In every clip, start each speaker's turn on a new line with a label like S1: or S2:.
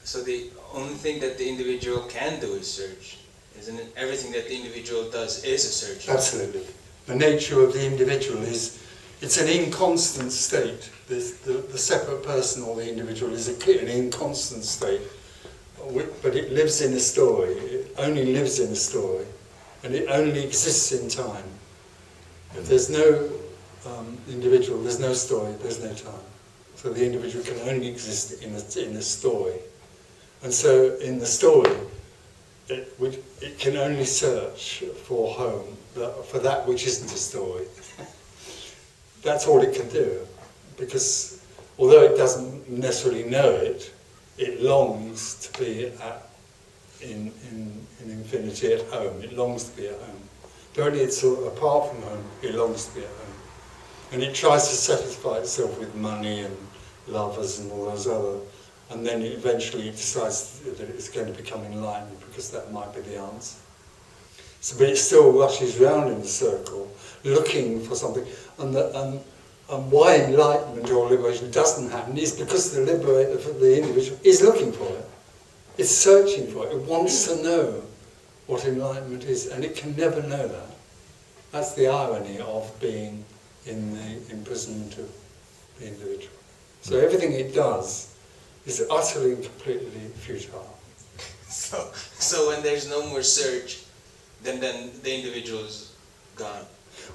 S1: So the only thing that the individual can do is search, isn't it? Everything that the individual does is a search.
S2: Absolutely. The nature of the individual is, it's an inconstant state. The separate person or the individual is an inconstant state, but it lives in a story. It only lives in a story, and it only exists in time. If there's no individual, there's no story, there's no time. So the individual can only exist in a story. And so in the story, it can only search for home, for that which isn't a story. That's all it can do, because although it doesn't necessarily know it, it longs to be in infinity at home. It longs to be at home. Directly it's sort of apart from home, it longs to be at home. And it tries to satisfy itself with money and lovers and all those other, and then eventually it decides that it's going to become enlightened, because that might be the answer. So, but it still rushes around in a circle, looking for something. And why enlightenment or liberation doesn't happen is because the liberator, the individual, is looking for it. It's searching for it. It wants to know what enlightenment is, and it can never know that. That's the irony of being in the imprisonment of the individual. So everything it does is utterly and completely futile.
S1: So when there's no more search, then the individual is gone.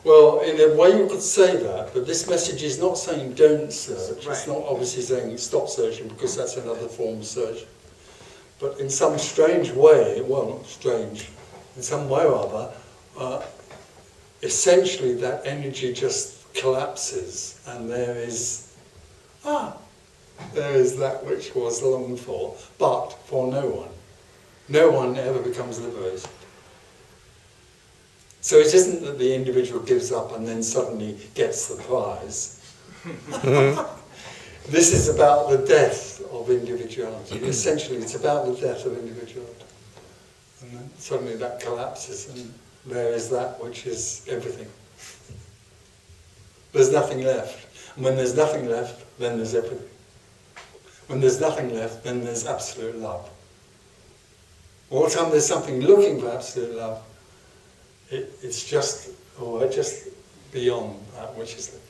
S2: Well, in a way you could say that, but this message is not saying don't search.
S1: Right.
S2: It's not obviously saying stop searching, because that's another form of search. But in some strange way, well, not strange, in some way or other, essentially that energy just collapses, and there is that which was longed for, but for no one. No one ever becomes liberated. So it isn't that the individual gives up and then suddenly gets the prize. This is about the death of individuality. Essentially, it's about the death of individuality. And then suddenly that collapses, and there is that which is everything. There's nothing left. And when there's nothing left, then there's everything. When there's nothing left, then there's absolute love. All the time there's something looking for absolute love, it's just beyond that which is left.